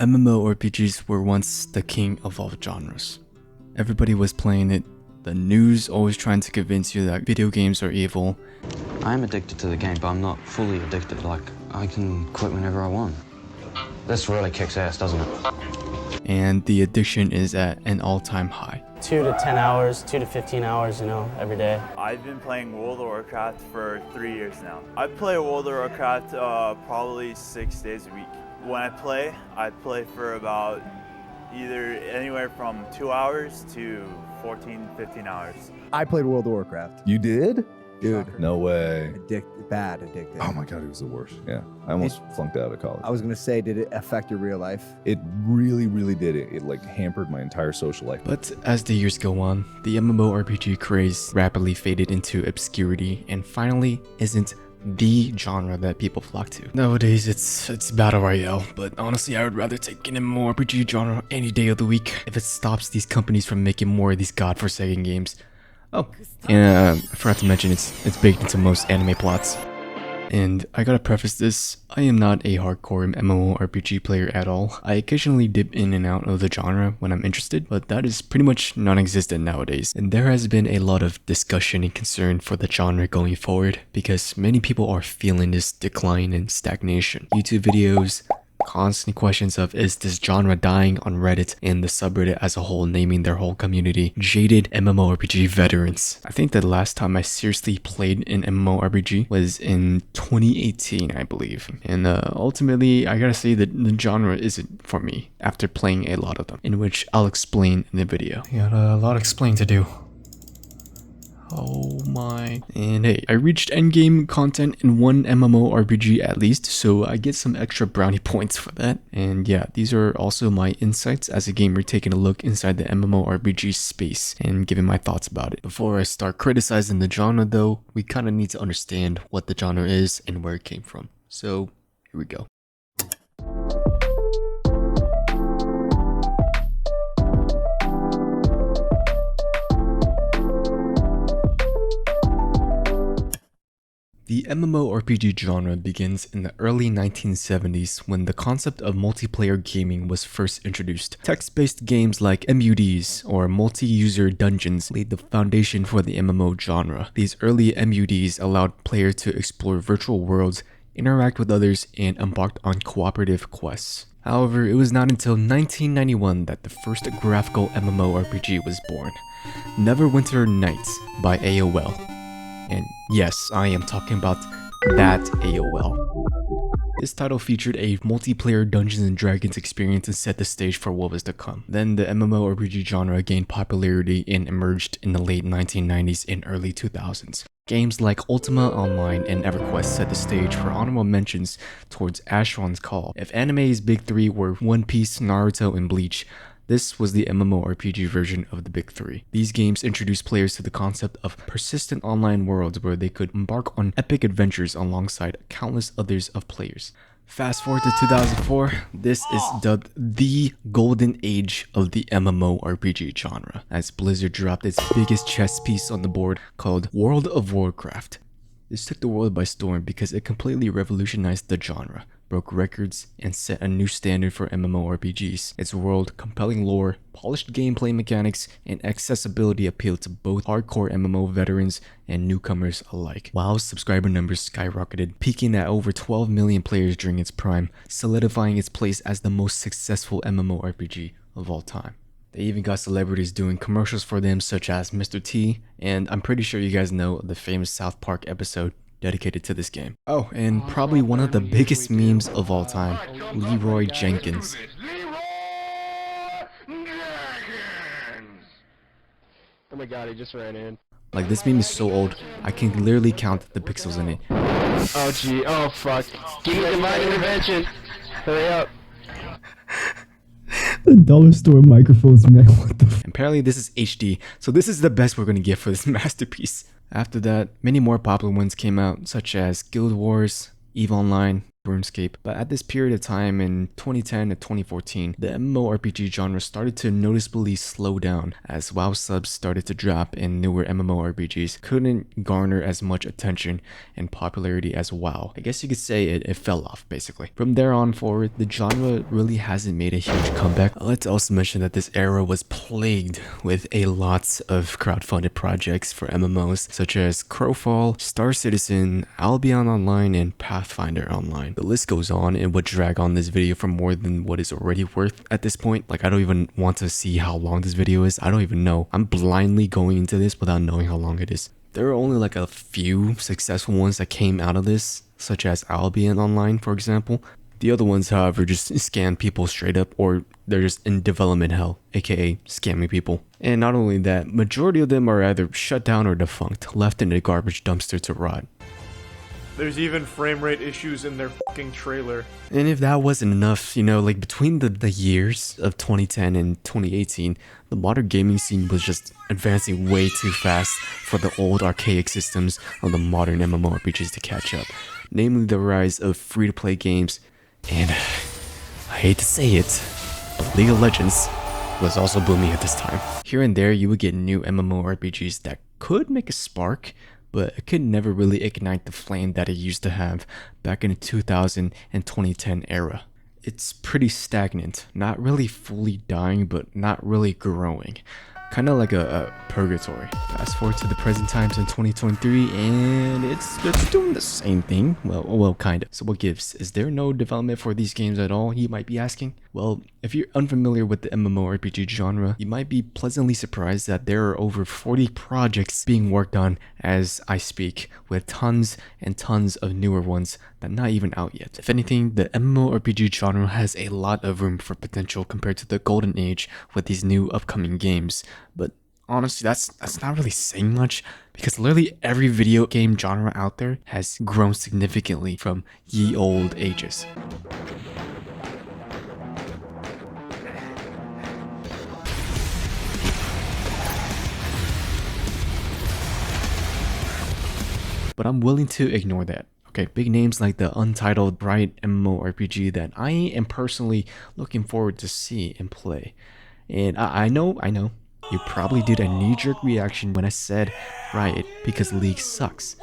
MMORPGs were once the king of all genres. Everybody was playing it, the news always trying to convince you that video games are evil. I am addicted to the game, but I'm not fully addicted. Like, I can quit whenever I want. This really kicks ass, doesn't it? And the addiction is at an all-time high. 2 to 10 hours, 2 to 15 hours, every day. I've been playing World of Warcraft for 3 years now. I play World of Warcraft probably 6 days a week. When I play for about either anywhere from 2 hours to 14, 15 hours. I played World of Warcraft. You did? Dude, Shocker. no way. Bad addicted. Oh my God, it was the worst. Yeah, I almost flunked out of college. I was going to say, did it affect your real life? It really, really did. It like hampered my entire social life. But as the years go on, the MMORPG craze rapidly faded into obscurity and finally isn't the genre that people flock to. Nowadays, it's Battle Royale, but honestly, I would rather take an MMORPG genre any day of the week if it stops these companies from making more of these godforsaken games. Oh, and I forgot to mention it's baked into most anime plots. And I gotta preface this, I am not a hardcore MMORPG player at all. I occasionally dip in and out of the genre when I'm interested, but that is pretty much non-existent nowadays. And there has been a lot of discussion and concern for the genre going forward, because many people are feeling this decline and stagnation. YouTube videos, constant questions of is this genre dying on Reddit and the subreddit as a whole naming their whole community jaded MMORPG veterans. I think the last time I seriously played an MMORPG was in 2018, I believe. And ultimately, I gotta say that the genre isn't for me after playing a lot of them, in which I'll explain in the video. Got a lot of explaining to do. Oh my. And hey, I reached endgame content in one MMORPG at least, so I get some extra brownie points for that. And yeah, these are also my insights as a gamer taking a look inside the MMORPG space and giving my thoughts about it. Before I start criticizing the genre though, we kind of need to understand what the genre is and where it came from. So here we go. The MMORPG genre begins in the early 1970s when the concept of multiplayer gaming was first introduced. Text-based games like MUDs, or multi-user dungeons, laid the foundation for the MMO genre. These early MUDs allowed players to explore virtual worlds, interact with others, and embark on cooperative quests. However, it was not until 1991 that the first graphical MMORPG was born, Neverwinter Nights by AOL. And yes, I am talking about that AOL. This title featured a multiplayer Dungeons & Dragons experience and set the stage for what was to come. Then the MMORPG genre gained popularity and emerged in the late 1990s and early 2000s. Games like Ultima Online and EverQuest set the stage for honorable mentions towards Asheron's Call. If anime's big three were One Piece, Naruto, and Bleach, this was the MMORPG version of the big three. These games introduced players to the concept of persistent online worlds where they could embark on epic adventures alongside countless others of players. Fast forward to 2004, this is dubbed the golden age of the MMORPG genre, as Blizzard dropped its biggest chess piece on the board called World of Warcraft. This took the world by storm because it completely revolutionized the genre, broke records, and set a new standard for MMORPGs. Its world, compelling lore, polished gameplay mechanics, and accessibility appealed to both hardcore MMO veterans and newcomers alike. WoW's subscriber numbers skyrocketed, peaking at over 12 million players during its prime, solidifying its place as the most successful MMORPG of all time. They even got celebrities doing commercials for them such as Mr. T, and I'm pretty sure you guys know the famous South Park episode dedicated to this game. Oh, and probably one of the biggest memes of all time, Leroy Jenkins. Oh my god, he just ran in. Like, this meme is so old, I can literally count the pixels in it. Oh gee, oh fuck. Give me divine intervention! Hurry up. The dollar store microphones, man, what the f. Apparently this is HD, so this is the best we're gonna get for this masterpiece. After that, many more popular ones came out, such as Guild Wars, EVE Online, RuneScape. But at this period of time in 2010 to 2014, the MMORPG genre started to noticeably slow down as WoW subs started to drop and newer MMORPGs couldn't garner as much attention and popularity as WoW. I guess you could say it fell off basically. From there on forward, the genre really hasn't made a huge comeback. I'd like to also mention that this era was plagued with a lot of crowdfunded projects for MMOs such as Crowfall, Star Citizen, Albion Online, and Pathfinder Online. The list goes on and would drag on this video for more than what is already worth at this point. Like, I don't even want to see how long this video is. I don't even know. I'm blindly going into this without knowing how long it is. There are only like a few successful ones that came out of this, such as Albion Online, for example. The other ones, however, just scam people straight up, or they're just in development hell, aka scamming people. And not only that, majority of them are either shut down or defunct, left in a garbage dumpster to rot. There's even frame rate issues in their fucking trailer. And if that wasn't enough, you know, like between the years of 2010 and 2018, the modern gaming scene was just advancing way too fast for the old archaic systems of the modern MMORPGs to catch up. Namely the rise of free-to-play games, and I hate to say it, but League of Legends was also booming at this time. Here and there you would get new MMORPGs that could make a spark, but it could never really ignite the flame that it used to have back in the 2000 and 2010 era. It's pretty stagnant, not really fully dying, but not really growing. Kind of like a purgatory. Fast forward to the present times in 2023 and it's doing the same thing. Well, kind of. So what gives? Is there no development for these games at all, you might be asking? Well, if you're unfamiliar with the MMORPG genre, you might be pleasantly surprised that there are over 40 projects being worked on as I speak, with tons and tons of newer ones that are not even out yet. If anything, the MMORPG genre has a lot of room for potential compared to the golden age with these new upcoming games. But honestly, that's not really saying much, because literally every video game genre out there has grown significantly from ye old ages. But I'm willing to ignore that. Okay, big names like the Untitled Bright MMORPG that I am personally looking forward to see and play. And I know, you probably did a knee-jerk reaction when I said Riot because League sucks.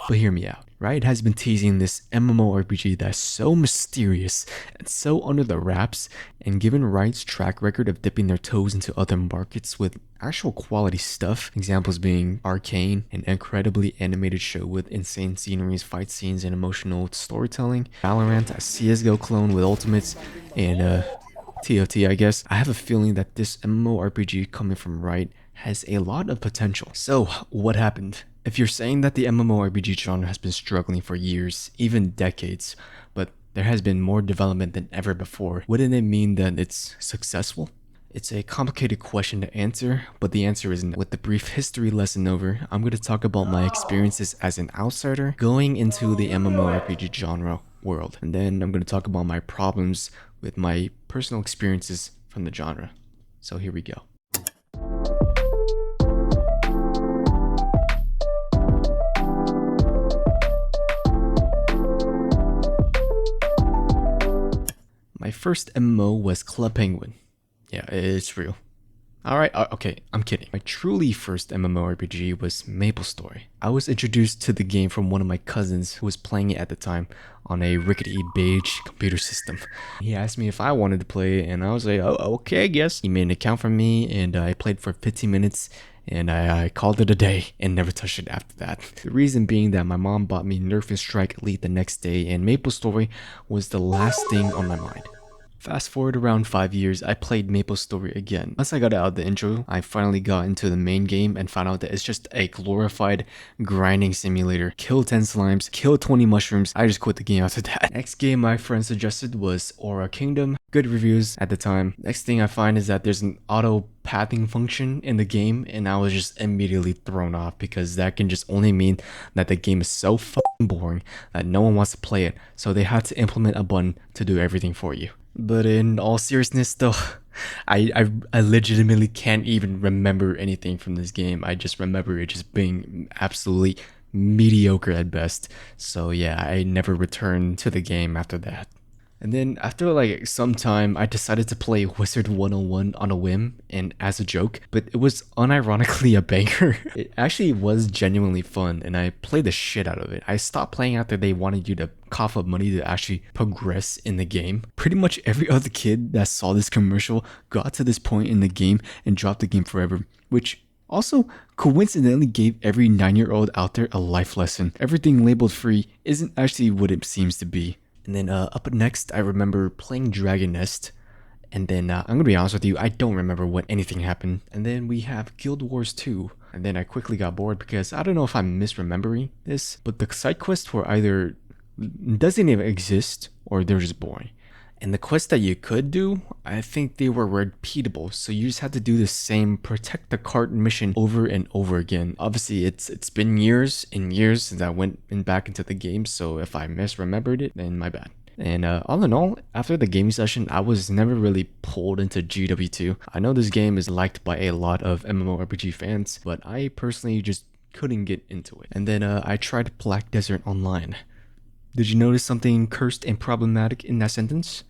But hear me out. Riot has been teasing this MMORPG that's so mysterious and so under the wraps, and given Riot's track record of dipping their toes into other markets with actual quality stuff, examples being Arcane, an incredibly animated show with insane sceneries, fight scenes, and emotional storytelling, Valorant, a CSGO clone with ultimates, and TOT, I guess. I have a feeling that this MMORPG coming from Riot has a lot of potential. So, what happened? If you're saying that the MMORPG genre has been struggling for years, even decades, but there has been more development than ever before, wouldn't it mean that it's successful? It's a complicated question to answer, but the answer is no. With the brief history lesson over, I'm going to talk about my experiences as an outsider going into the MMORPG genre world, and then I'm going to talk about my problems with my personal experiences from the genre. So here we go. My first MMO was Club Penguin. Yeah, it's real. Alright, okay, I'm kidding. My truly first MMORPG was MapleStory. I was introduced to the game from one of my cousins who was playing it at the time on a rickety beige computer system. He asked me if I wanted to play it, and I was like, oh, okay, I guess. He made an account for me, and I played for 15 minutes, and I called it a day and never touched it after that. The reason being that my mom bought me Nerf and Strike Elite the next day, and MapleStory was the last thing on my mind. Fast forward around 5 years, I played MapleStory again. Once I got out of the intro, I finally got into the main game and found out that it's just a glorified grinding simulator. Kill 10 slimes, kill 20 mushrooms. I just quit the game after that. Next game my friend suggested was Aura Kingdom. Good reviews at the time. Next thing I find is that there's an auto pathing function in the game, and I was just immediately thrown off because that can just only mean that the game is so fucking boring that no one wants to play it, so they had to implement a button to do everything for you. But in all seriousness though, I legitimately can't even remember anything from this game. I just remember it just being absolutely mediocre at best. So yeah, I never returned to the game after that. And then after like some time, I decided to play Wizard 101 on a whim and as a joke, but it was unironically a banger. It actually was genuinely fun and I played the shit out of it. I stopped playing after they wanted you to cough up money to actually progress in the game. Pretty much every other kid that saw this commercial got to this point in the game and dropped the game forever, which also coincidentally gave every 9-year-old out there a life lesson. Everything labeled free isn't actually what it seems to be. And then up next, I remember playing Dragon Nest. And then I'm gonna be honest with you, I don't remember when anything happened. And then we have Guild Wars 2. And then I quickly got bored because I don't know if I'm misremembering this, but the side quests were either doesn't even exist or they're just boring. And the quests that you could do, I think they were repeatable. So you just had to do the same protect the cart mission over and over again. Obviously, it's been years and years since I went back into the game. So if I misremembered it, then my bad. And all in all, after the gaming session, I was never really pulled into GW2. I know this game is liked by a lot of MMORPG fans, but I personally just couldn't get into it. And then I tried Black Desert Online. Did you notice something cursed and problematic in that sentence?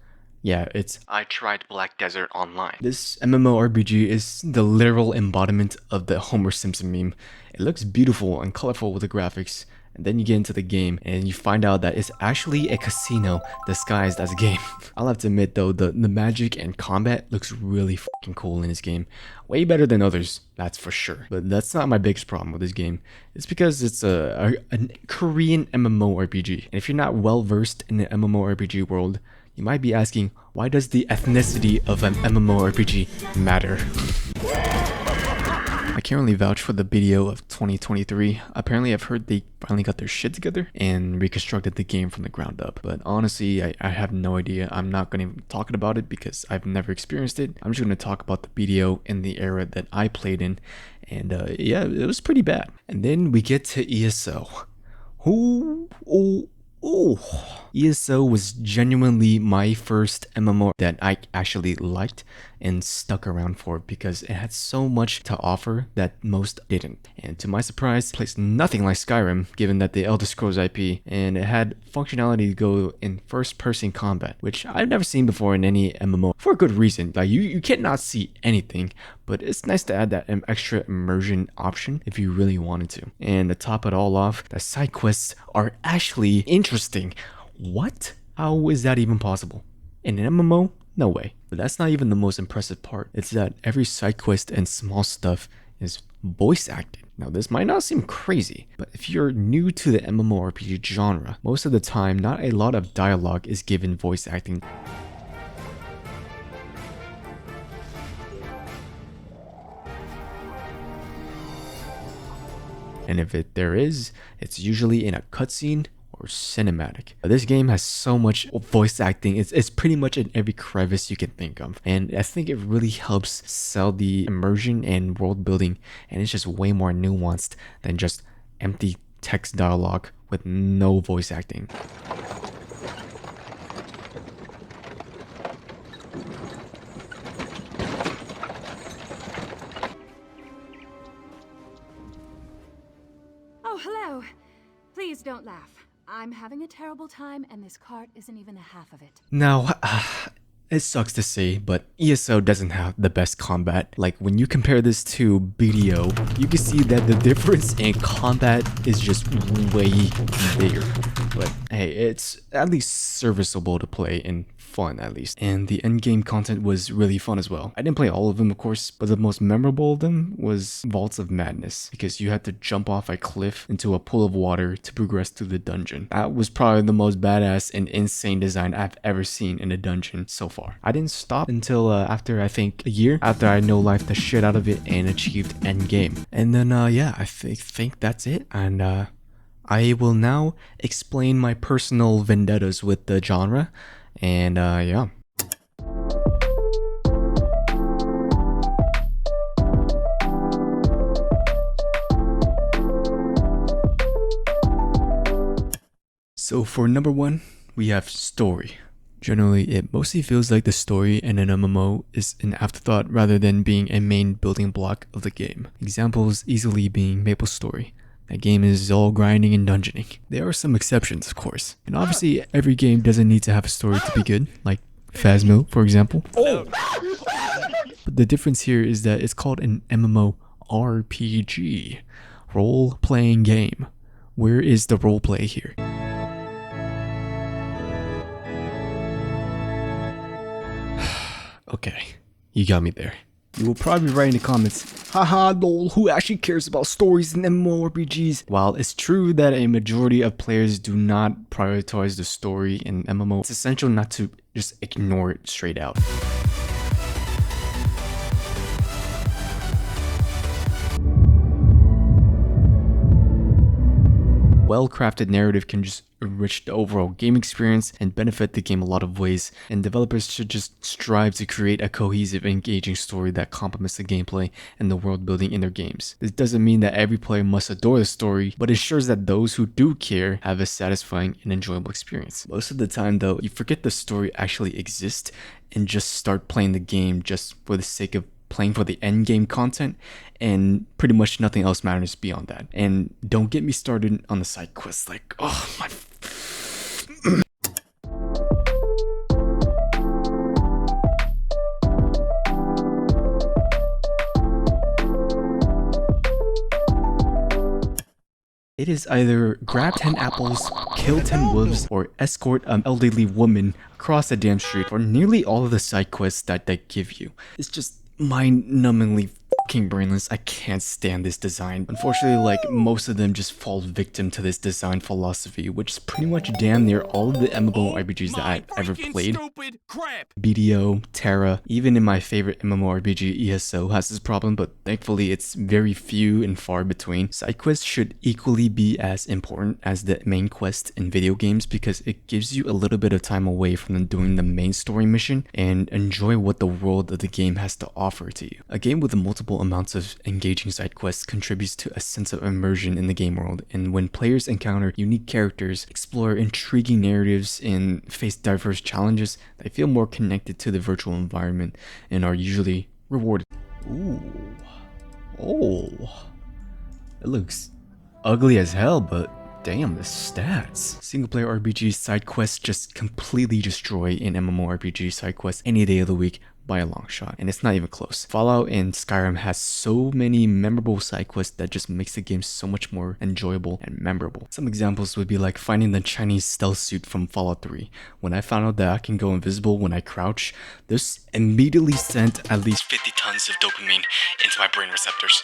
Yeah, it's I tried Black Desert Online. This MMORPG is the literal embodiment of the Homer Simpson meme. It looks beautiful and colorful with the graphics, and then you get into the game and you find out that it's actually a casino disguised as a game. I'll have to admit though, the magic and combat looks really fucking cool in this game. Way better than others, that's for sure. But that's not my biggest problem with this game. It's because it's a Korean MMORPG. And if you're not well versed in the MMORPG world, you might be asking, why does the ethnicity of an MMORPG matter? I can't really vouch for the BDO of 2023. Apparently I've heard they finally got their shit together and reconstructed the game from the ground up. But honestly, I have no idea. I'm not going to talk about it because I've never experienced it. I'm just going to talk about the BDO in the era that I played in. And yeah, it was pretty bad. And then we get to ESO. ESO was genuinely my first MMO that I actually liked and stuck around for because it had so much to offer that most didn't. And to my surprise, it plays nothing like Skyrim given that the Elder Scrolls IP, and it had functionality to go in first-person combat, which I've never seen before in any MMO for a good reason. Like you cannot see anything, but it's nice to add that extra immersion option if you really wanted to. And to top it all off, the side quests are actually interesting. What? How is that even possible? In an MMO? No way. But that's not even the most impressive part. It's that every side quest and small stuff is voice acted. Now this might not seem crazy, but if you're new to the MMORPG genre, most of the time not a lot of dialogue is given voice acting. And if there is, it's usually in a cutscene or cinematic. This game has so much voice acting. It's pretty much in every crevice you can think of. And I think it really helps sell the immersion and world building. And it's just way more nuanced than just empty text dialogue with no voice acting. Oh, hello. Please don't laugh. I'm having a terrible time, and this cart isn't even a half of it. Now, it sucks to say, but ESO doesn't have the best combat. Like, when you compare this to BDO, you can see that the difference in combat is just way bigger. But hey, it's at least serviceable to play and fun at least. And the endgame content was really fun as well. I didn't play all of them, of course, but the most memorable of them was Vaults of Madness, because you had to jump off a cliff into a pool of water to progress through the dungeon. That was probably the most badass and insane design I've ever seen in a dungeon so far. I didn't stop until after I think a year after I no-lifed the shit out of it and achieved endgame. And then yeah, I think that's it. And I will now explain my personal vendettas with the genre. And yeah. So for number one, we have story. Generally, it mostly feels like the story in an MMO is an afterthought rather than being a main building block of the game. Examples easily being MapleStory, That game is all grinding and dungeoning. There are some exceptions, of course. And obviously, every game doesn't need to have a story to be good, like Phasmo, for example. But the difference here is that it's called an MMORPG, role-playing game. Where is the roleplay here? Okay, you got me there. You will probably write in the comments, haha lol, who actually cares about stories in MMORPGs? While it's true that a majority of players do not prioritize the story in MMO, it's essential not to just ignore it straight out. Well-crafted narrative can just enrich the overall game experience and benefit the game a lot of ways, and developers should just strive to create a cohesive, engaging story that complements the gameplay and the world building in their games. This doesn't mean that every player must adore the story, but ensures that those who do care have a satisfying and enjoyable experience. Most of the time though, you forget the story actually exists and just start playing the game just for the sake of playing for the end game content, and pretty much nothing else matters beyond that. And don't get me started on the side quests, like, oh my. It is either grab 10 apples, kill 10 wolves, or escort an elderly woman across the damn street for nearly all of the side quests that they give you. It's just mind-numbingly fucking brainless. I can't stand this design. Unfortunately, like, most of them just fall victim to this design philosophy, which is pretty much damn near all of the MMORPGs that I've ever played. BDO, Terra, even in my favorite MMORPG, ESO, has this problem, but thankfully it's very few and far between. Side quests should equally be as important as the main quest in video games because it gives you a little bit of time away from doing the main story mission and enjoy what the world of the game has to offer to you. A game with multiple amounts of engaging side quests contributes to a sense of immersion in the game world, and when players encounter unique characters, explore intriguing narratives, and face diverse challenges, they feel more connected to the virtual environment and are usually rewarded. Ooh. Oh. It looks ugly as hell, but damn, the stats. Single player RPG side quests just completely destroy an MMORPG side quest any day of the week by a long shot, and it's not even close. Fallout and Skyrim has so many memorable side quests that just makes the game so much more enjoyable and memorable. Some examples would be like finding the Chinese stealth suit from Fallout 3. When I found out that I can go invisible when I crouch, this immediately sent at least 50 tons of dopamine into my brain receptors.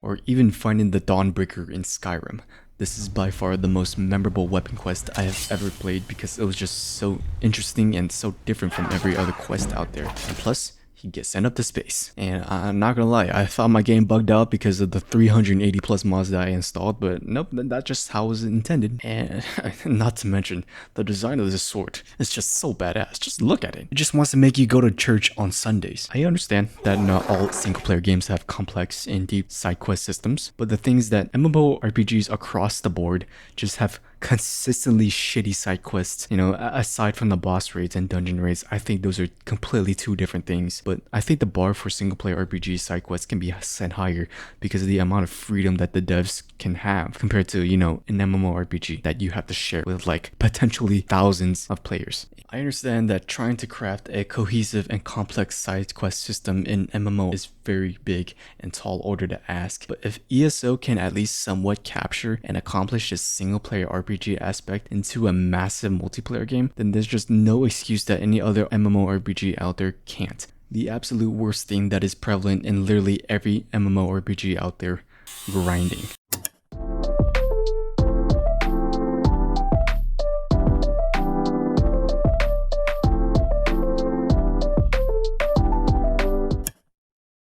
Or even finding the Dawnbreaker in Skyrim. This is by far the most memorable weapon quest I have ever played because it was just so interesting and so different from every other quest out there. And plus, he gets sent up to space. And I'm not gonna lie, I thought my game bugged out because of the 380 plus mods that I installed, but nope, that's just how it was intended. And not to mention, the design of this sword is just so badass. Just look at it. It just wants to make you go to church on Sundays. I understand that not all single player games have complex and deep side quest systems, but the things that MMORPGs across the board just have consistently shitty side quests, you know, aside from the boss raids and dungeon raids. I think those are completely two different things, but I think the bar for single player RPG side quests can be set higher because of the amount of freedom that the devs can have compared to, you know, an MMORPG that you have to share with like potentially thousands of players. I understand that trying to craft a cohesive and complex side quest system in MMO is very big and tall order to ask, but if ESO can at least somewhat capture and accomplish this single player RPG aspect into a massive multiplayer game, then there's just no excuse that any other MMORPG out there can't. The absolute worst thing that is prevalent in literally every MMORPG out there: grinding.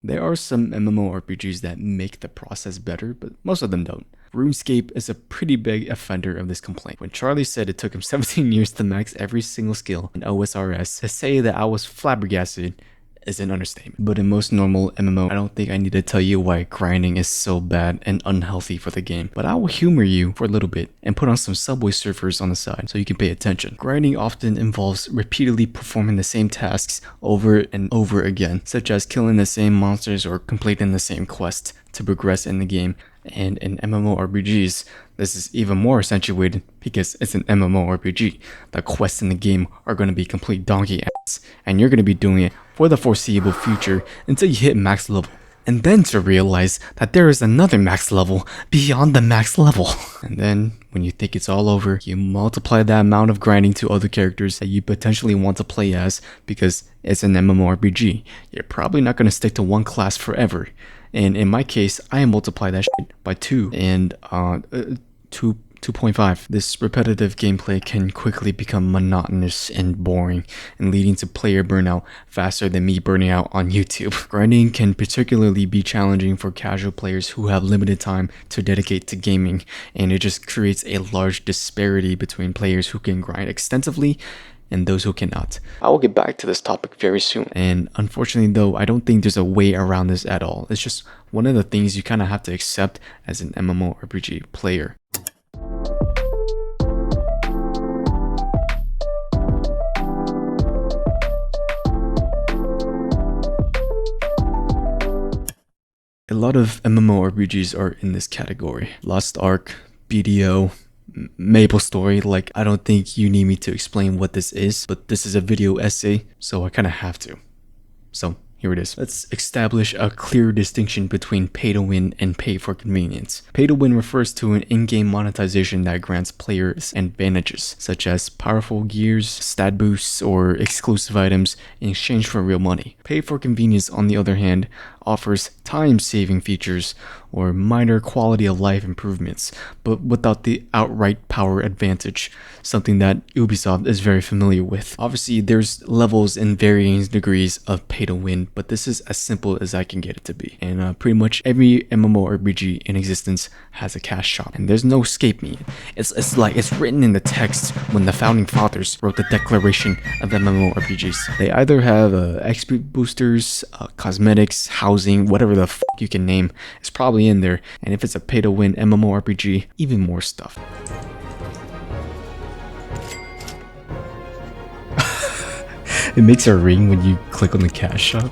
There are some MMORPGs that make the process better, but most of them don't. RuneScape is a pretty big offender of this complaint. When Charlie said it took him 17 years to max every single skill in OSRS, to say that I was flabbergasted is an understatement. But in most normal MMO, I don't think I need to tell you why grinding is so bad and unhealthy for the game. But I will humor you for a little bit and put on some Subway Surfers on the side so you can pay attention. Grinding often involves repeatedly performing the same tasks over and over again, such as killing the same monsters or completing the same quest to progress in the game. And in MMORPGs, this is even more accentuated because it's an MMORPG. The quests in the game are going to be complete donkey ass, and you're going to be doing it for the foreseeable future until you hit max level. And then to realize that there is another max level beyond the max level. And then when you think it's all over, you multiply that amount of grinding to other characters that you potentially want to play as because it's an MMORPG. You're probably not going to stick to one class forever. And in my case, I multiply that shit by 2 and 2.5. This repetitive gameplay can quickly become monotonous and boring, and leading to player burnout faster than me burning out on YouTube. Grinding can particularly be challenging for casual players who have limited time to dedicate to gaming, and it just creates a large disparity between players who can grind extensively and those who cannot. I will get back to this topic very soon. And unfortunately though, I don't think there's a way around this at all. It's just one of the things you kind of have to accept as an MMORPG player. A lot of MMORPGs are in this category. Lost Ark, BDO, MapleStory. Like, I don't think you need me to explain what this is, but this is a video essay, so I kind of have to. So here it is. Let's establish a clear distinction between pay to win and pay for convenience. Pay to win refers to an in-game monetization that grants players advantages, such as powerful gears, stat boosts, or exclusive items in exchange for real money. Pay for convenience, on the other hand, offers time-saving features or minor quality of life improvements, but without the outright power advantage, something that Ubisoft is very familiar with. Obviously, there's levels and varying degrees of pay to win, but this is as simple as I can get it to be. And pretty much every MMORPG in existence has a cash shop, and there's no escaping it. It's like it's written in the text when the founding fathers wrote the Declaration of MMORPGs. They either have XP boosters, cosmetics, housing, whatever the f you can name. It's probably in there, and if it's a pay to win MMORPG, even more stuff. It makes a ring when you click on the cash shop.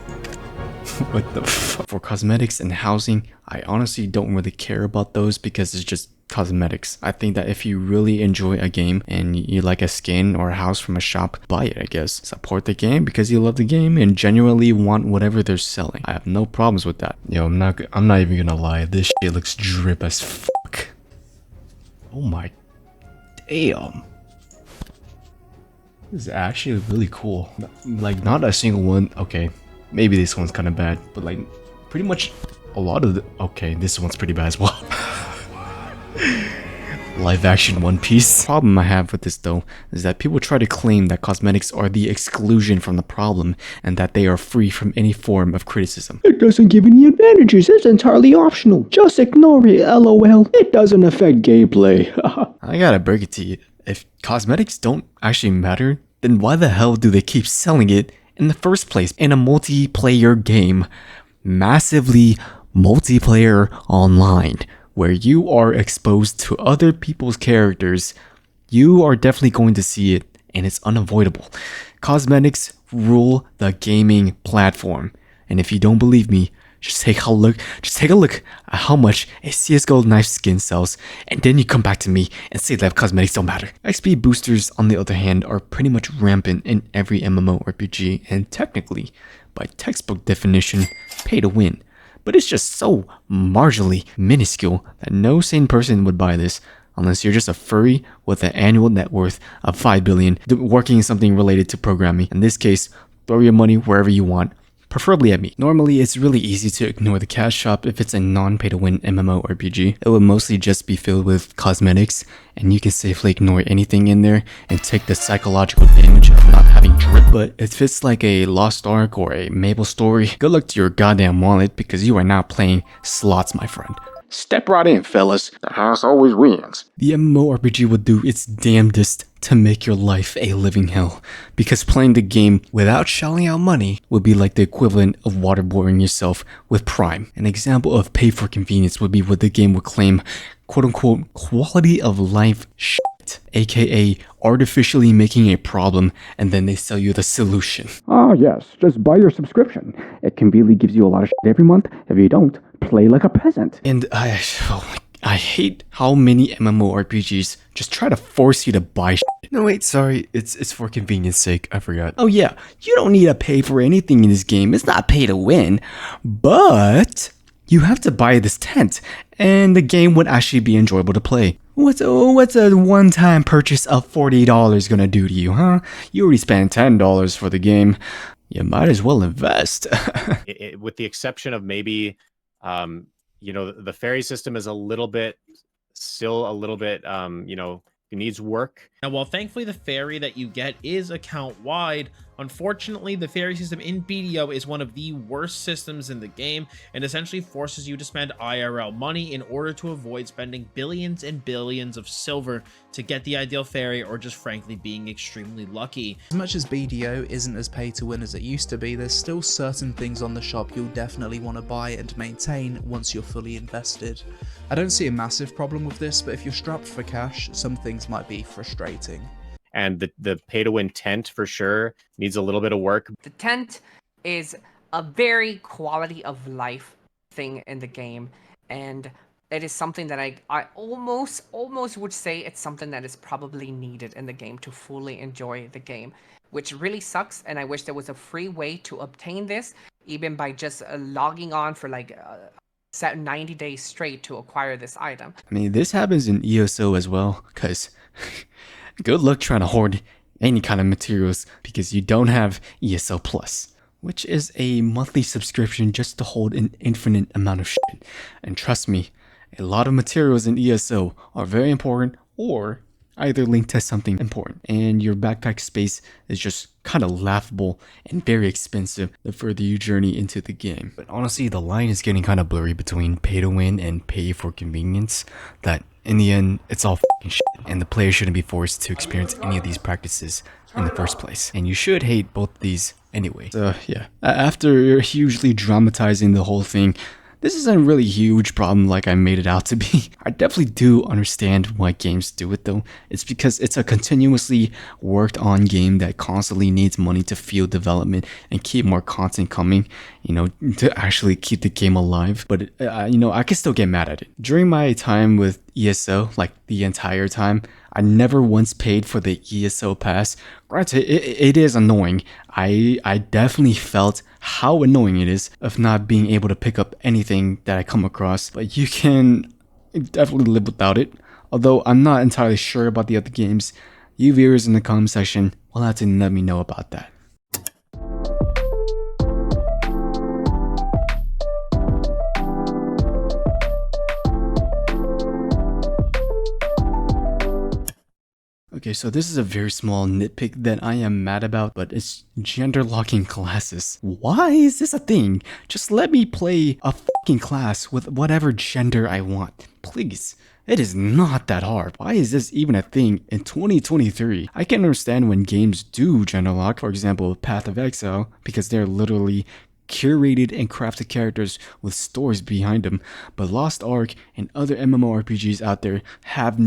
What the fuck? For cosmetics and housing, I honestly don't really care about those because it's just cosmetics. I think that if you really enjoy a game and you like a skin or a house from a shop, buy it, I guess. Support the game because you love the game and genuinely want whatever they're selling. I have no problems with that. Yo, I'm not even gonna lie. This shit looks drip as fuck. Oh my damn. This is actually really cool. Like, not a single one. Okay, maybe this one's kind of bad, but like pretty much a lot of the... Okay, this one's pretty bad as well. Live action One Piece. The problem I have with this though is that people try to claim that cosmetics are the exclusion from the problem and that they are free from any form of criticism. It doesn't give any advantages, it's entirely optional. Just ignore it, lol. It doesn't affect gameplay. I gotta break it to you. If cosmetics don't actually matter, then why the hell do they keep selling it in the first place in a multiplayer game? Massively multiplayer online, where you are exposed to other people's characters. You are definitely going to see it, and it's unavoidable. Cosmetics rule the gaming platform, and if you don't believe me, just take a look at how much a CSGO knife skin sells, and then you come back to me and say that cosmetics don't matter. XP boosters, on the other hand, are pretty much rampant in every MMORPG, and technically, by textbook definition, pay to win. But it's just so marginally minuscule that no sane person would buy this unless you're just a furry with an annual net worth of 5 billion working in something related to programming. In this case, throw your money wherever you want, preferably at me. Normally, it's really easy to ignore the cash shop if it's a non-pay-to-win MMORPG. It would mostly just be filled with cosmetics, and you can safely ignore anything in there and take the psychological damage of not having drip. But if it's like a Lost Ark or a MapleStory, good luck to your goddamn wallet because you are now playing slots, my friend. Step right in, fellas. The house always wins. The MMORPG would do its damnedest to make your life a living hell, because playing the game without shelling out money would be like the equivalent of waterboarding yourself with Prime. An example of pay for convenience would be what the game would claim, quote unquote, quality of life shit. it, aka artificially making a problem and then they sell you the solution. Oh yes, just buy your subscription. It conveniently gives you a lot of shit every month. If you don't, play like a peasant. And I hate how many MMORPGs just try to force you to buy shit. No wait, sorry, it's for convenience sake, I forgot. Oh yeah, you don't need to pay for anything in this game, it's not pay to win, but you have to buy this tent, and the game would actually be enjoyable to play. What's a one-time purchase of $40 gonna do to you, huh? You already spent $10 for the game, you might as well invest. With the exception of maybe, you know, the ferry system is still a little bit, you know, it needs work. Now, while thankfully the ferry that you get is account-wide, unfortunately the ferry system in BDO is one of the worst systems in the game and essentially forces you to spend IRL money in order to avoid spending billions and billions of silver to get the ideal ferry, or just frankly being extremely lucky. As much as BDO isn't as pay to win as it used to be, there's still certain things on the shop you'll definitely want to buy and maintain once you're fully invested. I don't see a massive problem with this, but if you're strapped for cash, some things might be frustrating. And the pay to win tent for sure needs a little bit of work. The tent is a very quality of life thing in the game, and it is something that I almost would say it's something that is probably needed in the game to fully enjoy the game, which really sucks. And I wish there was a free way to obtain this, even by just logging on for like 90 days straight to acquire this item. I mean, this happens in ESO as well, because good luck trying to hoard any kind of materials because you don't have ESO Plus, which is a monthly subscription just to hold an infinite amount of shit. And trust me, a lot of materials in ESO are very important or either linked to something important, and your backpack space is just kind of laughable and very expensive the further you journey into the game. But honestly, the line is getting kind of blurry between pay to win and pay for convenience, that in the end, it's all f***ing shit, and the player shouldn't be forced to experience any of these practices in the first place. And you should hate both these anyway. So yeah, after hugely dramatizing the whole thing, this isn't a really huge problem like I made it out to be. I definitely do understand why games do it though. It's because it's a continuously worked on game that constantly needs money to fuel development and keep more content coming, you know, to actually keep the game alive. But, you know, I can still get mad at it. During my time with ESO, like the entire time, I never once paid for the ESO pass. Granted, it is annoying. I definitely felt how annoying it is of not being able to pick up anything that I come across, but you can definitely live without it. Although I'm not entirely sure about the other games, you viewers in the comment section will have to let me know about that. Okay, so this is a very small nitpick that I am mad about, but it's gender locking classes. Why is this a thing? Just let me play a fucking class with whatever gender I want. Please. It is not that hard. Why is this even a thing in 2023? I can understand when games do gender lock, for example, Path of Exile, because they're literally curated and crafted characters with stories behind them, but Lost Ark and other MMORPGs out there have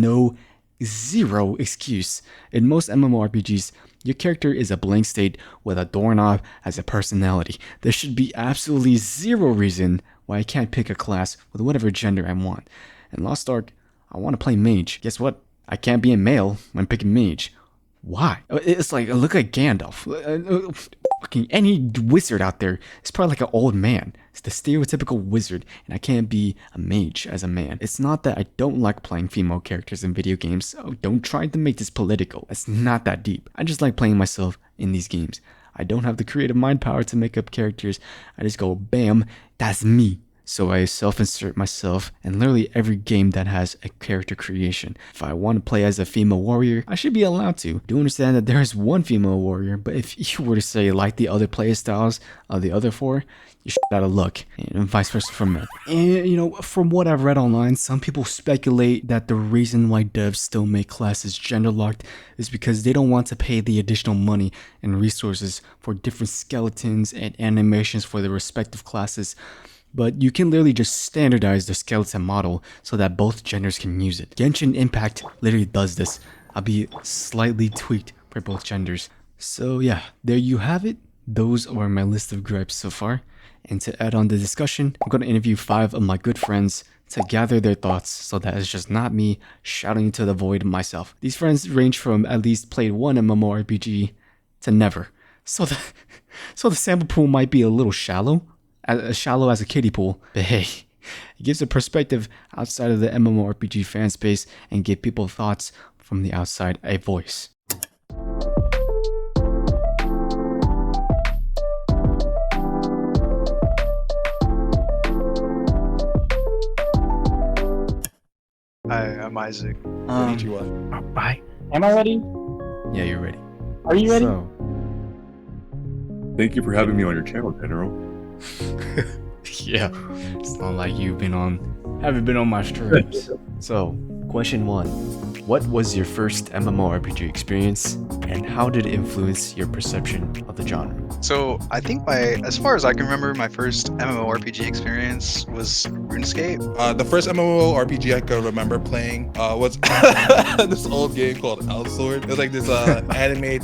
zero excuse. In most MMORPGs, your character is a blank state with a doorknob as a personality. There should be absolutely zero reason why I can't pick a class with whatever gender I want. In Lost Ark, I want to play mage. Guess what? I can't be a male when picking mage. Why? It's like, look like Gandalf. Fucking any wizard out there is probably like an old man. It's the stereotypical wizard, and I can't be a mage as a man. It's not that I don't like playing female characters in video games. Oh, don't try to make this political. It's not that deep. I just like playing myself in these games. I don't have the creative mind power to make up characters. I just go, bam, that's me. So I self-insert myself in literally every game that has a character creation. If I want to play as a female warrior, I should be allowed to. Do understand that there is one female warrior, but if you were to say like the other playstyles of the other four, you're out of luck, and vice versa for men. And you know, from what I've read online, some people speculate that the reason why devs still make classes gender locked is because they don't want to pay the additional money and resources for different skeletons and animations for their respective classes. But you can literally just standardize the skeleton model so that both genders can use it. Genshin Impact literally does this. I'll be slightly tweaked for both genders. So yeah, there you have it. Those are my list of gripes so far. And to add on the discussion, I'm going to interview 5 of my good friends to gather their thoughts so that it's just not me shouting into the void myself. These friends range from at least played one MMORPG to never. So the sample pool might be a little shallow, as shallow as a kiddie pool, but hey, it gives a perspective outside of the MMORPG fan space and give people thoughts from the outside a voice. Hi, I'm Izaac. Bye. Am I ready? Yeah, you're ready. Are you ready? So, Thank you for having me on your channel, General. yeah, it's not like haven't been on my streams. So, question 1. What was your first MMORPG experience, and how did it influence your perception of the genre? So I think as far as I can remember, my first MMORPG experience was RuneScape. The first MMORPG I could remember playing was this old game called Elsword. It was like this anime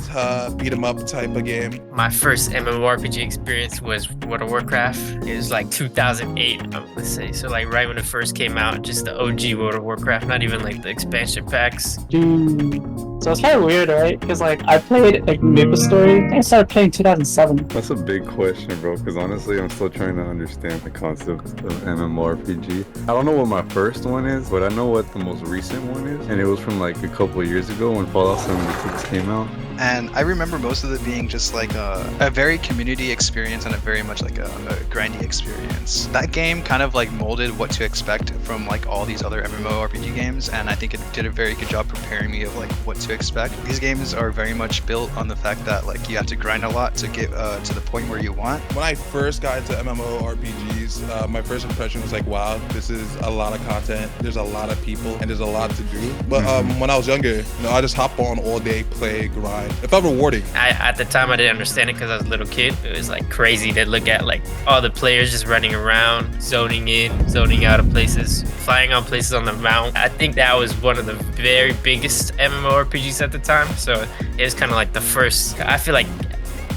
beat 'em up type of game. My first MMORPG experience was World of Warcraft. It was like 2008, I would say. So like right when it first came out, just the OG World of Warcraft, not even like the expansion packs. Dude. So it's kind of weird, right? Because like I played like MapleStory. I think I started playing 2007. That's a big question, bro. Because honestly, I'm still trying to understand the concept of MMORPG. I don't know what my first one is, but I know what the most recent one is, and it was from like a couple of years ago when Fallout 76 came out. And I remember most of it being just like a very community experience and a very much like a grindy experience. That game kind of like molded what to expect from like all these other MMORPG games, and I think it did a very good job preparing me of like what to expect. These games are very much built on the fact that like you have to grind a lot to get to the point where you want. When I first got into MMORPGs, my first impression was like, wow, this is a lot of content. There's a lot of people and there's a lot to do. But when I was younger, I just hop on all day, play, grind. It felt rewarding. At the time, I didn't understand it because I was a little kid. It was like crazy to look at like all the players just running around, zoning in, zoning out of places, flying on places on the mount. I think that was one of the very biggest MMORPGs at the time. So it was kind of like the first, I feel like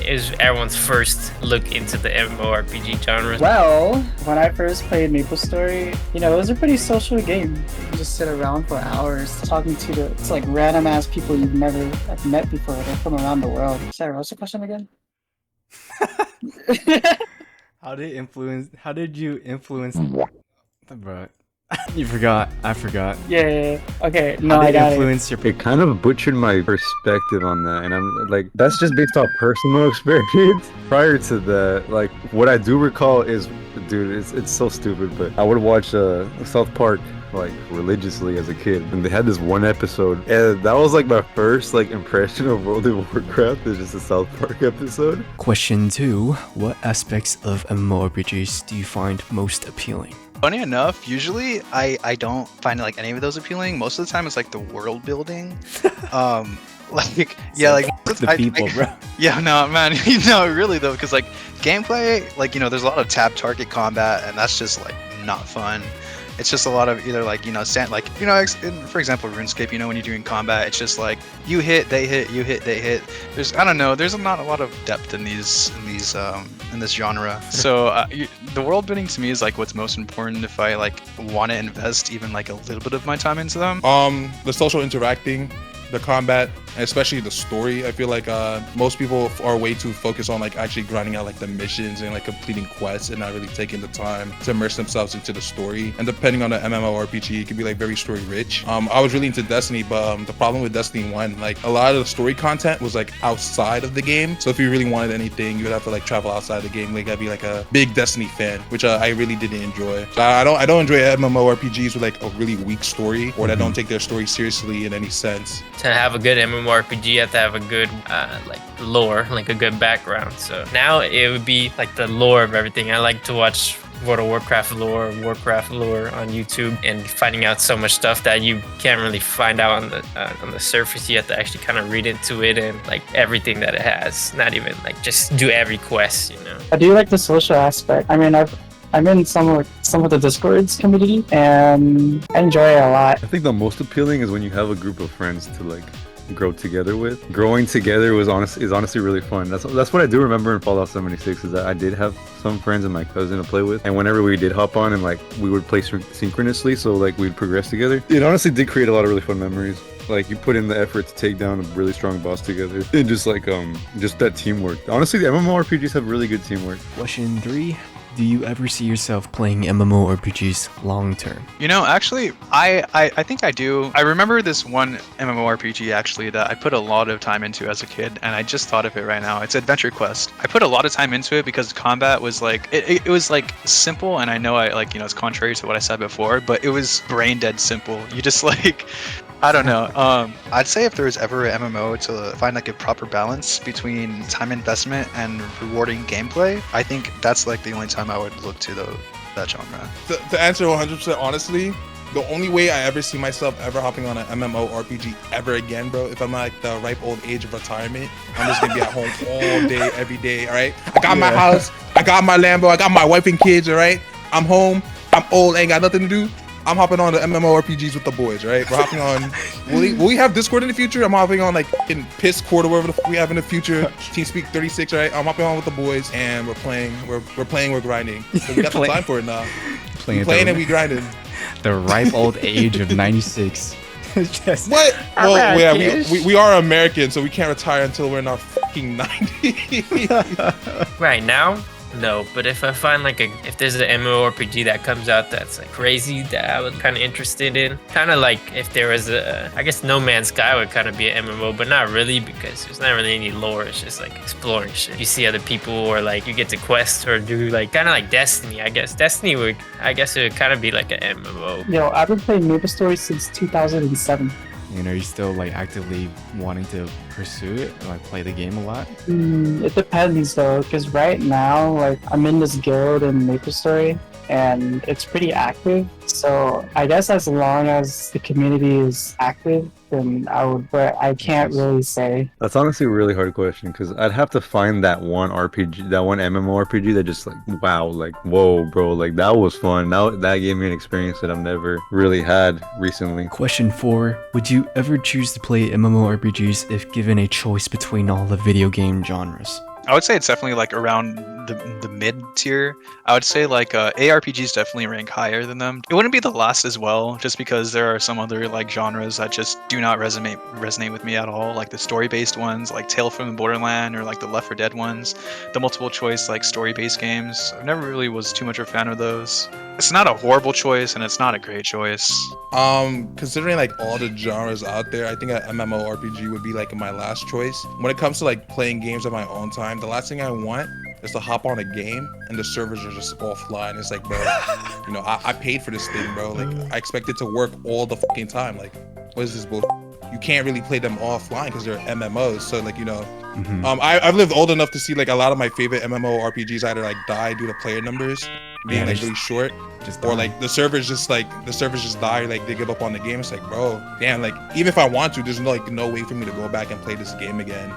it was everyone's first look into the MMORPG genre. Well, when I first played MapleStory, it was a pretty social game. You can just sit around for hours talking to like random ass people you've never met before. They're from around the world. Sarah, what's the question again? How did you influence bro? You forgot. I forgot. Yeah. Okay. No, How I did got influence your It kind of butchered my perspective on that, and I'm like, that's just based off personal experience. Prior to that, like, what I do recall is, dude, it's so stupid, but I would watch South Park like religiously as a kid, and they had this one episode, and that was like my first like impression of World of Warcraft. Is just a South Park episode. Question 2. What aspects of MMORPGs do you find most appealing? Funny enough, usually I don't find like any of those appealing. Most of the time it's like the world building. Like yeah, like the people, bro. Yeah, no, man, no, really though, because like gameplay, like there's a lot of tap target combat, and that's just like not fun. It's just a lot of either like for example RuneScape, when you're doing combat, it's just like you hit, they hit, you hit, they hit. There's not a lot of depth in this genre. So the world building to me is like what's most important if I like want to invest even like a little bit of my time into them. The social interacting, the combat, and especially the story. I feel like most people are way too focused on like actually grinding out like the missions and like completing quests and not really taking the time to immerse themselves into the story. And depending on the MMORPG, it can be like very story rich. I was really into Destiny, but the problem with Destiny 1, like a lot of the story content was like outside of the game. So if you really wanted anything, you would have to like travel outside the game. Like I'd be like a big Destiny fan, which I really didn't enjoy. So I don't enjoy MMORPGs with like a really weak story or that don't take their story seriously in any sense. To have a good MMORPG, you have to have a good like lore, like a good background. So now it would be like the lore of everything. I like to watch World of Warcraft lore on YouTube, and finding out so much stuff that you can't really find out on the surface. You have to actually kind of read into it and like everything that it has. Not even like just do every quest, I do like the social aspect. I mean, I've I'm in some of the Discord's community, and I enjoy it a lot. I think the most appealing is when you have a group of friends to like grow together with. Growing together is honestly really fun. That's what I do remember in Fallout 76 is that I did have some friends and my cousin to play with, and whenever we did hop on and like we would play synchronously, so like we'd progress together. It honestly did create a lot of really fun memories. Like you put in the effort to take down a really strong boss together, and just like just that teamwork. Honestly, the MMORPGs have really good teamwork. Question 3. Do you ever see yourself playing MMORPGs long term? You know, actually, I think I do. I remember this one MMORPG actually that I put a lot of time into as a kid, and I just thought of it right now. It's Adventure Quest. I put a lot of time into it because combat was like it was like simple, and I know it's contrary to what I said before, but it was brain dead simple. You just like I don't know. I'd say if there was ever an MMO to find like a proper balance between time investment and rewarding gameplay, I think that's like the only time I would look to that genre. To answer 100% honestly, the only way I ever see myself ever hopping on an MMORPG ever again, bro, if I'm like the ripe old age of retirement, I'm just gonna be at home all day, every day, all right? I got my house, I got my Lambo, I got my wife and kids, all right? I'm home, I'm old, ain't got nothing to do. I'm hopping on the MMORPGs with the boys, right? We're hopping on. Will we have Discord in the future? I'm hopping on like in Discord or whatever the we have in the future. TeamSpeak 36, right? I'm hopping on with the boys and we're playing. We're grinding. So we got the time for it now. Playing and we grinding. The ripe old age of 96. Just what? Well, yeah, we are American, so we can't retire until we're in our fucking 90s. Right now? No, but if I find if there's an MMORPG that comes out that's like crazy that I was kind of interested in, kind of like if there was I guess No Man's Sky would kind of be an MMO, but not really because there's not really any lore. It's just like exploring shit. You see other people or like you get to quest or do like kind of like Destiny. I guess Destiny it would kind of be like an MMO. Yo, I've been playing MapleStory since 2007. You know, you're still like actively wanting to pursue it and like play the game a lot? It depends though, because right now, like I'm in this guild in MapleStory and it's pretty active. So I guess as long as the community is active, then I would, but I can't really say. That's honestly a really hard question because I'd have to find that one RPG, that one MMORPG that just like, wow, like, whoa, bro, like that was fun. That gave me an experience that I've never really had recently. Question 4. Would you ever choose to play MMORPGs if given a choice between all the video game genres? I would say it's definitely like around the mid tier. I would say like ARPGs definitely rank higher than them. It wouldn't be the last as well, just because there are some other like genres that just do not resonate with me at all. Like the story-based ones, like Tale from the Borderland, or like the Left 4 Dead ones. The multiple choice like story-based games. I never really was too much of a fan of those. It's not a horrible choice, and it's not a great choice. Considering like all the genres out there, I think an MMORPG would be like my last choice. When it comes to like playing games on my own time, the last thing I want is to hop on a game and the servers are just offline. It's like, bro, you know, I paid for this thing, bro. Like, I expect it to work all the fucking time. Like, what is this bullshit? You can't really play them offline because they're MMOs. So like, you know, I've lived old enough to see like a lot of my favorite MMORPGs either like die due to player numbers being like really short, or like the servers just die, like they give up on the game. It's like, bro, damn, like even if I want to, there's no way for me to go back and play this game again.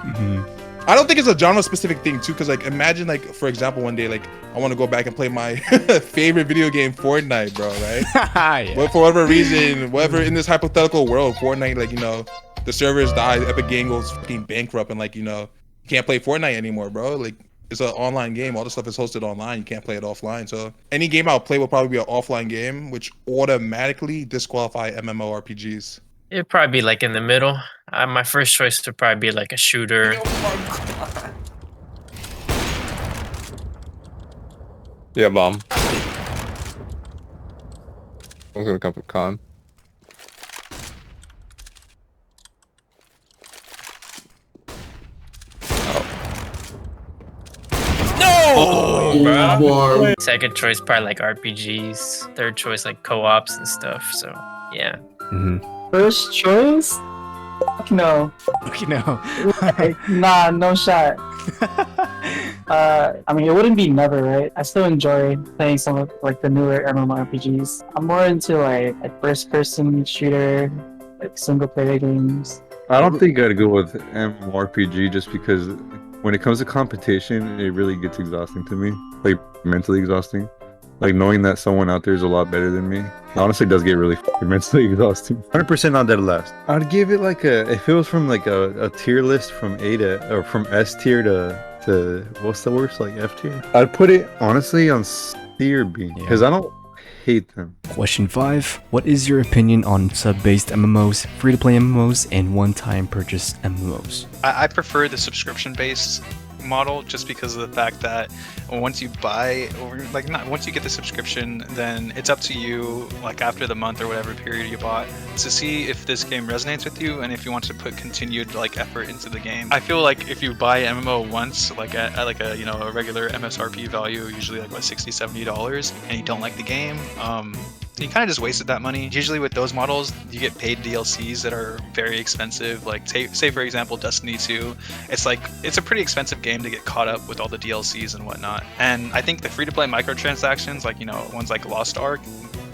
I don't think it's a genre specific thing too, because like imagine like for example one day like I want to go back and play my favorite video game Fortnite, bro, right? But for whatever reason, whatever in this hypothetical world, Fortnite, like, you know, the servers die, Epic Game goes fucking bankrupt, and like, you know, you can't play Fortnite anymore, bro. Like, it's an online game. All the stuff is hosted online. You can't play it offline. So any game I'll play will probably be an offline game, which automatically disqualify MMORPGs. It'd probably be like in the middle. My first choice would probably be like a shooter. Yeah, bomb. I'm gonna come with con. Bro. Second choice probably like RPGs. Third choice like co-ops and stuff. So yeah. First choice? Fuck no. Fuck no. Like, nah, no shot. I mean, it wouldn't be never, right? I still enjoy playing some of like the newer MMORPGs. I'm more into like first-person shooter, like single-player games. I don't think I'd go with MMORPG just because when it comes to competition, it really gets exhausting to me, like mentally exhausting. Like knowing that someone out there is a lot better than me, it honestly does get really mentally exhausting. 100% not dead last. I'd give it like if it was from like a tier list from A to, or from S tier to what's the worst, like F tier? I'd put it honestly on C or B, because I don't hate them. Question 5. What is your opinion on sub-based MMOs, free-to-play MMOs, and one-time purchase MMOs? I prefer the subscription-based model just because of the fact that once you buy, or like not once you get the subscription, then it's up to you, like after the month or whatever period you bought, to see if this game resonates with you and if you want to put continued like effort into the game. I feel like if you buy MMO once, like at like a, you know, a regular MSRP value, usually like what, $60-$70, and you don't like the game, you kind of just wasted that money. Usually with those models, you get paid DLCs that are very expensive. Like say for example, Destiny 2, it's a pretty expensive game to get caught up with all the DLCs and whatnot. And I think the free-to-play microtransactions, like, you know, ones like Lost Ark,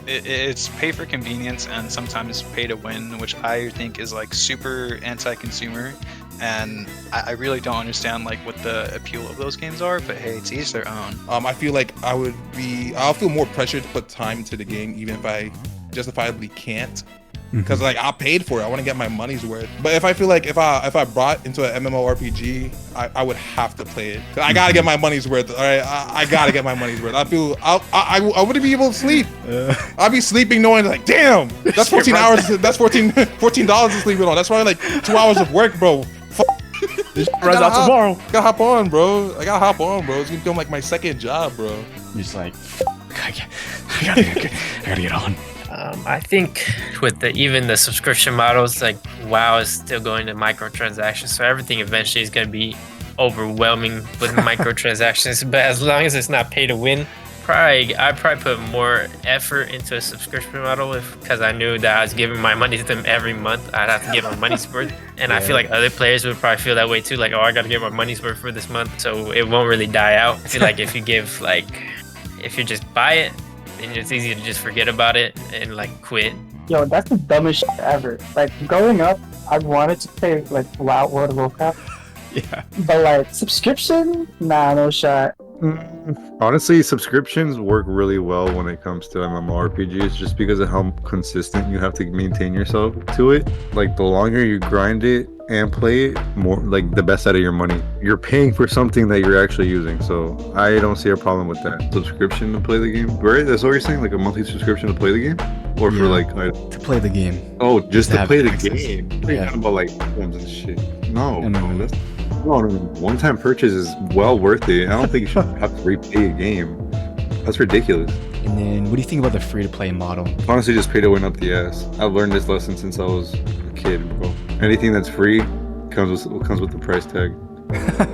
it's pay for convenience and sometimes pay to win, which I think is like super anti-consumer. And I really don't understand like what the appeal of those games are, but hey, it's each their own. I feel like I'll feel more pressure to put time into the game even if I justifiably can't, because like I paid for it. I want to get my money's worth. But if I feel like if I brought into an MMORPG, I would have to play it. I gotta get my money's worth. All right, I gotta get my money's worth. I wouldn't be able to sleep. I'd be sleeping knowing like, damn, that's 14 hours. That's $14 to sleep on. That's probably like 2 hours of work, bro. This runs out tomorrow. Gotta hop on, bro. It's gonna become like my second job, bro. You're just like, I gotta get on. I think with even the subscription models, like WoW is still going to microtransactions, so everything eventually is going to be overwhelming with microtransactions. But as long as it's not pay to win, I'd probably put more effort into a subscription model because I knew that I was giving my money to them every month. I'd have to get my money's worth. And I feel like other players would probably feel that way too. Like, oh, I got to get my money's worth for this month. So it won't really die out. I feel like if you just buy it, then it's easy to just forget about it and like quit. Yo, that's the dumbest shit ever. Like, growing up, I wanted to play like WoW, World of Warcraft. Yeah. But like, subscription? Nah, no shot. Honestly, subscriptions work really well when it comes to MMORPGs just because of how consistent you have to maintain yourself to it. Like, the longer you grind it and play it, more like the best out of your money. You're paying for something that you're actually using, so I don't see a problem with that. Subscription to play the game, right? That's what you're saying, like a monthly subscription to play the game, or for like to play the game. Oh, just to play the access. game. You're talking about like phones and shit. No, that's no. One-time purchase is well worth it. I don't think you should have to repay a game. That's ridiculous. And then, what do you think about the free-to-play model? Honestly, just pay to win up the ass. I've learned this lesson since I was a kid, bro. Anything that's free comes with the price tag.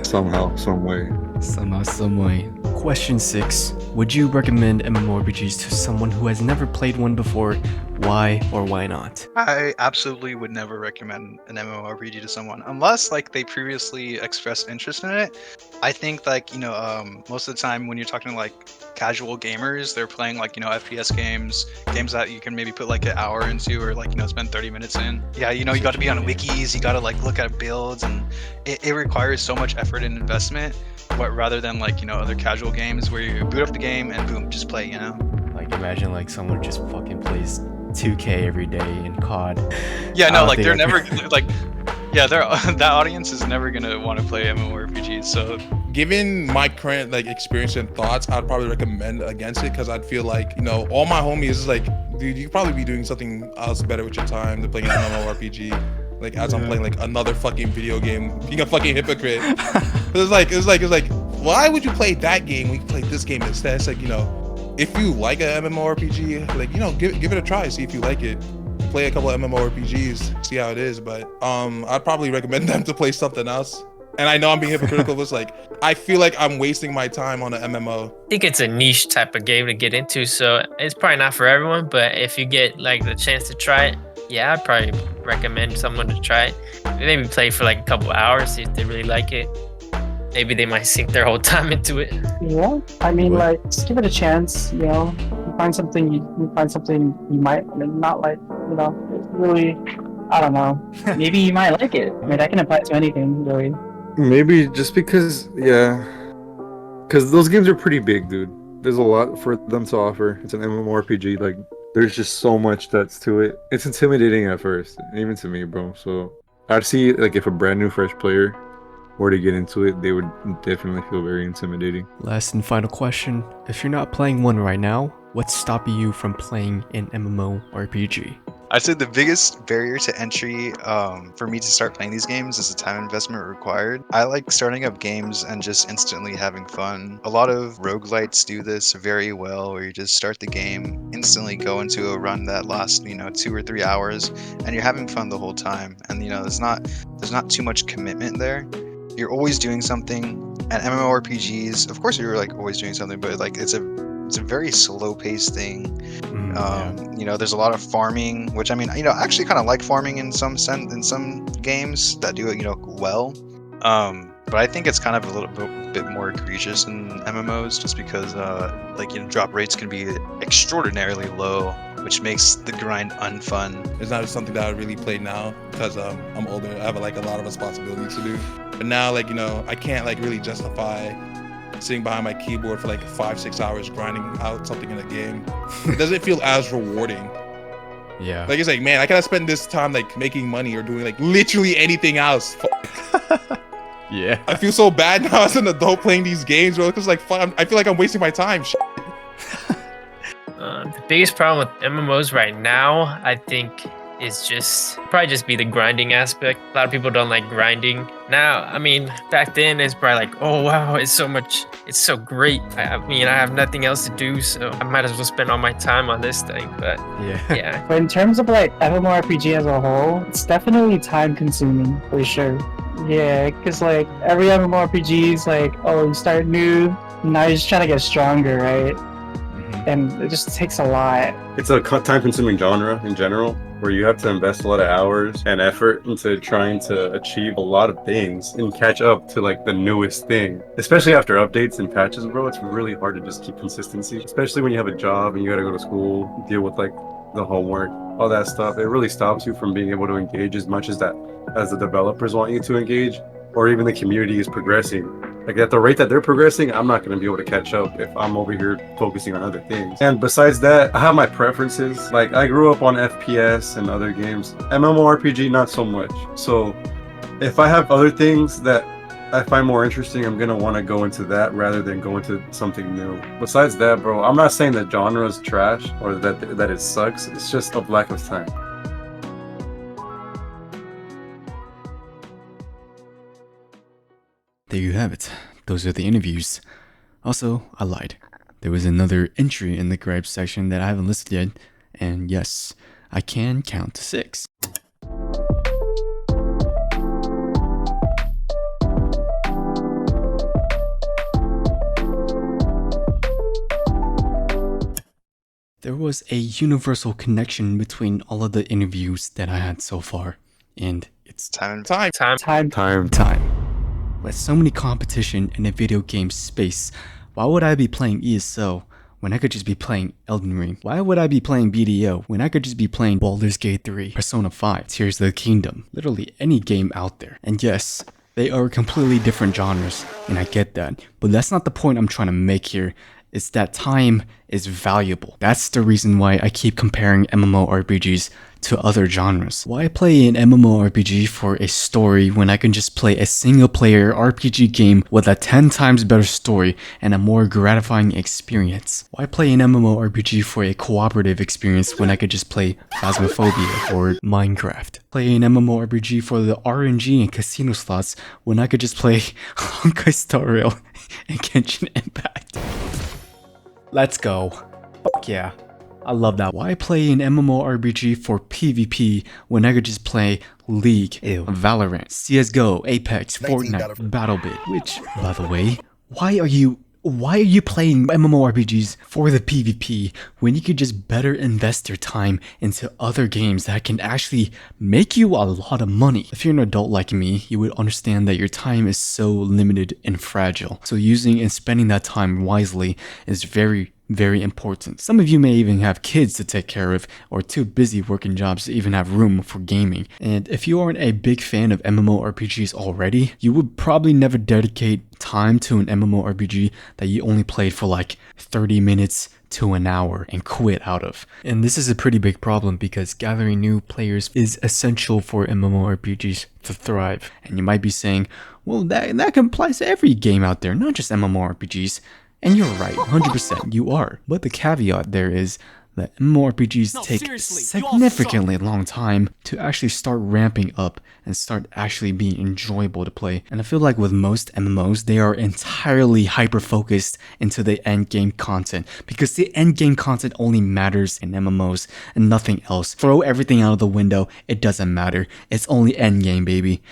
Somehow, some way. Somehow, some way. Question 6. Would you recommend MMORPGs to someone who has never played one before? Why or why not? I absolutely would never recommend an MMORPG to someone unless like they previously expressed interest in it. I think like, you know, most of the time when you're talking to like casual gamers, they're playing like, you know, FPS games that you can maybe put like an hour into or like, you know, spend 30 minutes in. Yeah, you know, you got to be on wikis, you got to like look at builds, and it requires so much effort and investment. But rather than like, you know, other casual games where you boot up the game and boom, just play, you know? Like, imagine like someone just fucking plays 2K every day in COD. Yeah, no, like they're never like, yeah, that audience is never gonna want to play MMORPGs. So, given my current like experience and thoughts, I'd probably recommend against it because I'd feel like, you know, all my homies is like, dude, you could probably be doing something else better with your time than playing an MMORPG. Like as I'm playing like another fucking video game, being a fucking hypocrite. It's like, why would you play that game when you play this game instead? It's like, you know, if you like an MMORPG, like, you know, give it a try, see if you like it. Play a couple of MMORPGs, see how it is. But I'd probably recommend them to play something else. And I know I'm being hypocritical, but it's like, I feel like I'm wasting my time on an MMO. I think it's a niche type of game to get into, so it's probably not for everyone, but if you get like the chance to try it, yeah, I'd probably recommend someone to try it. Maybe play for like a couple hours, see if they really like it. Maybe they might sink their whole time into it. Yeah, I mean, like, just give it a chance, you know. You find something you might not like, you know. It's really, I don't know. Maybe you might like it. I mean, that can apply to anything, really. Maybe just because, yeah. Because those games are pretty big, dude. there's a lot for them to offer. It's an MMORPG. Like, there's just so much that's to it. It's intimidating at first, even to me, bro. So I'd see, like, if a brand new fresh player were to get into it, they would definitely feel very intimidating. Last and final question. If you're not playing one right now, what's stopping you from playing an MMORPG? I'd say the biggest barrier to entry for me to start playing these games is the time investment required. I like starting up games and just instantly having fun. A lot of roguelites do this very well, where you just start the game, instantly go into a run that lasts, 2 or 3 hours, and you're having fun the whole time. And there's not too much commitment there. You're always doing something. And MMORPGs, of course, you're like always doing something, but like it's a very slow-paced thing. There's a lot of farming, which I actually kind of like farming in some games that do it, well. But I think it's kind of a little bit more egregious in MMOs, just because drop rates can be extraordinarily low, which makes the grind unfun. It's not something that I really play now because I'm older. I have a lot of responsibilities to do. But now, I can't really justify sitting behind my keyboard for 5-6 hours grinding out something in a game. It doesn't feel as rewarding. Yeah. It's man, I could have spent this time making money or doing literally anything else. Yeah. I feel so bad now as an adult playing these games, bro, because I feel like I'm wasting my time. The biggest problem with MMOs right now, I think, is probably just be the grinding aspect. A lot of people don't like grinding. Now, back then it's probably oh wow, it's so great. I have nothing else to do, so I might as well spend all my time on this thing. But yeah. But in terms of MMORPG as a whole, it's definitely time consuming for sure. Yeah, because every MMORPG is you start new, now you're just trying to get stronger, right? And it just takes a lot. It's a time-consuming genre in general, where you have to invest a lot of hours and effort into trying to achieve a lot of things and catch up to the newest thing. Especially after updates and patches, bro, it's really hard to just keep consistency. Especially when you have a job and you gotta go to school, deal with the homework, all that stuff. It really stops you from being able to engage as much as the developers want you to engage, or even the community is progressing. At the rate that they're progressing, I'm not going to be able to catch up if I'm over here focusing on other things. And besides that, I have my preferences. I grew up on FPS and other games. MMORPG, not so much. So if I have other things that I find more interesting, I'm going to want to go into that rather than go into something new. Besides that, bro, I'm not saying that genre is trash or that it sucks. It's just a lack of time. There you have it. Those are the interviews. Also, I lied. There was another entry in the gripe section that I haven't listed yet, and yes, I can count to 6. There was a universal connection between all of the interviews that I had so far, and it's time. With so many competition in the video game space, why would I be playing ESO when I could just be playing Elden Ring? Why would I be playing BDO when I could just be playing Baldur's Gate 3, Persona 5, Tears of the Kingdom, literally any game out there? And yes, they are completely different genres, and I get that, but that's not the point I'm trying to make here. It's that time is valuable. That's the reason why I keep comparing MMORPGs to other genres. Why play an MMORPG for a story when I can just play a single player RPG game with a 10 times better story and a more gratifying experience? Why play an MMORPG for a cooperative experience when I could just play Phasmophobia or Minecraft? Play an MMORPG for the RNG and casino slots when I could just play Honkai Star Rail and Genshin Impact? Let's go. Fuck yeah. I love that. Why play an MMORPG for PvP when I could just play League, Valorant, CSGO, Apex, Fortnite, BattleBit? Which, by the way, why are you playing MMORPGs for the PvP when you could just better invest your time into other games that can actually make you a lot of money? If you're an adult like me, you would understand that your time is so limited and fragile. So using and spending that time wisely is very, very important. Some of you may even have kids to take care of or too busy working jobs to even have room for gaming. And if you aren't a big fan of MMORPGs already, you would probably never dedicate time to an MMORPG that you only played for like 30 minutes to an hour and quit out of. And this is a pretty big problem because gathering new players is essential for MMORPGs to thrive. And you might be saying, well, that applies to every game out there, not just MMORPGs. And you're right, 100% you are. But the caveat there is that MMORPGs take significantly long time to actually start ramping up and start actually being enjoyable to play. And I feel like with most MMOs, they are entirely hyper-focused into the end game content because the end game content only matters in MMOs and nothing else. Throw everything out of the window, it doesn't matter. It's only end game, baby.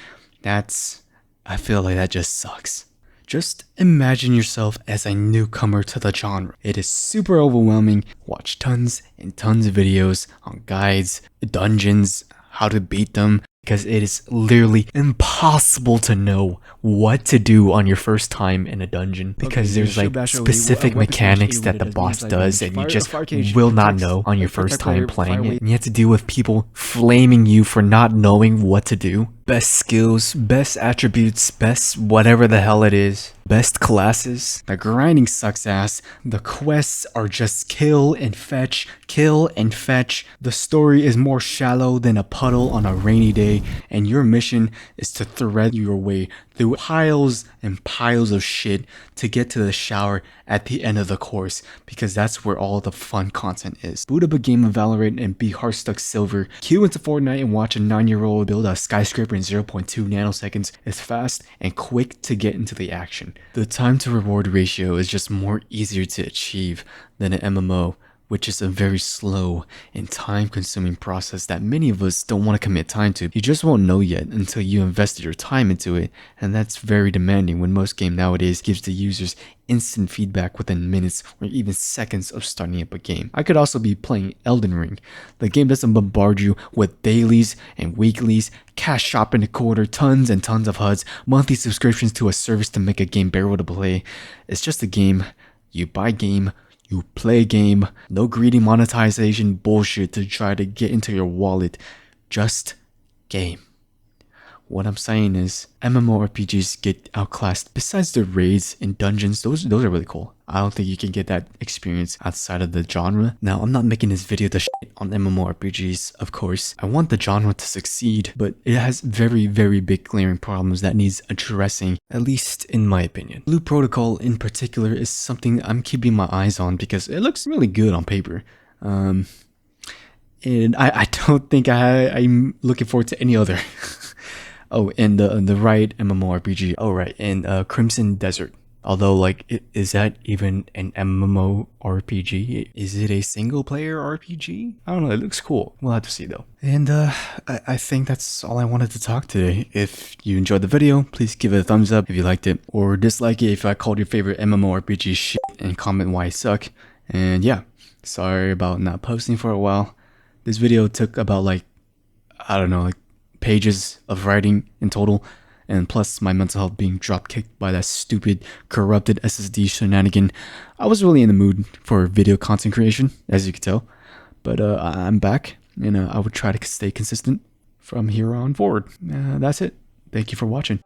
I feel like that just sucks. Just imagine yourself as a newcomer to the genre. It is super overwhelming. Watch tons and tons of videos on guides, dungeons, how to beat them, because it is literally impossible to know what to do on your first time in a dungeon because there's like specific mechanics that the boss does and you just will not know on your first time playing it. And you have to deal with people flaming you for not knowing what to do. Best skills, best attributes, best whatever the hell it is, best classes. The grinding sucks ass. The quests are just kill and fetch, kill and fetch. The story is more shallow than a puddle on a rainy day, and your mission is to thread your way through piles and piles of shit to get to the shower at the end of the course, because that's where all the fun content is. Boot up a game of Valorant and be Heartstuck Silver. Queue into Fortnite and watch a 9-year-old build a skyscraper in 0.2 nanoseconds. It's fast and quick to get into the action. The time to reward ratio is just more easier to achieve than an MMO, which is a very slow and time-consuming process that many of us don't want to commit time to. You just won't know yet until you invested your time into it, and that's very demanding when most game nowadays gives the users instant feedback within minutes or even seconds of starting up a game. I could also be playing Elden Ring. The game doesn't bombard you with dailies and weeklies, cash shop in the quarter, tons and tons of HUDs, monthly subscriptions to a service to make a game bearable to play. It's just a game. You buy game, you play game, no greedy monetization bullshit to try to get into your wallet. Just game. What I'm saying is, MMORPGs get outclassed. Besides the raids and dungeons, those are really cool. I don't think you can get that experience outside of the genre. Now, I'm not making this video to shit on MMORPGs, of course. I want the genre to succeed, but it has very, very big glaring problems that needs addressing, at least in my opinion. Blue Protocol in particular is something I'm keeping my eyes on because it looks really good on paper. And I don't think I'm looking forward to any other. Oh, and the right MMORPG. Oh, right, and Crimson Desert. Although, like, is that even an MMORPG? Is it a single-player RPG? I don't know, it looks cool. We'll have to see, though. And I think that's all I wanted to talk today. If you enjoyed the video, please give it a thumbs up if you liked it, or dislike it if I called your favorite MMORPG shit, and comment why it suck. And yeah, sorry about not posting for a while. This video took about, like, I don't know, like, pages of writing in total, and plus my mental health being drop kicked by that stupid corrupted SSD shenanigan. I was really in the mood for video content creation, as you can tell, but I'm back, and I would try to stay consistent from here on forward. That's it. Thank you for watching.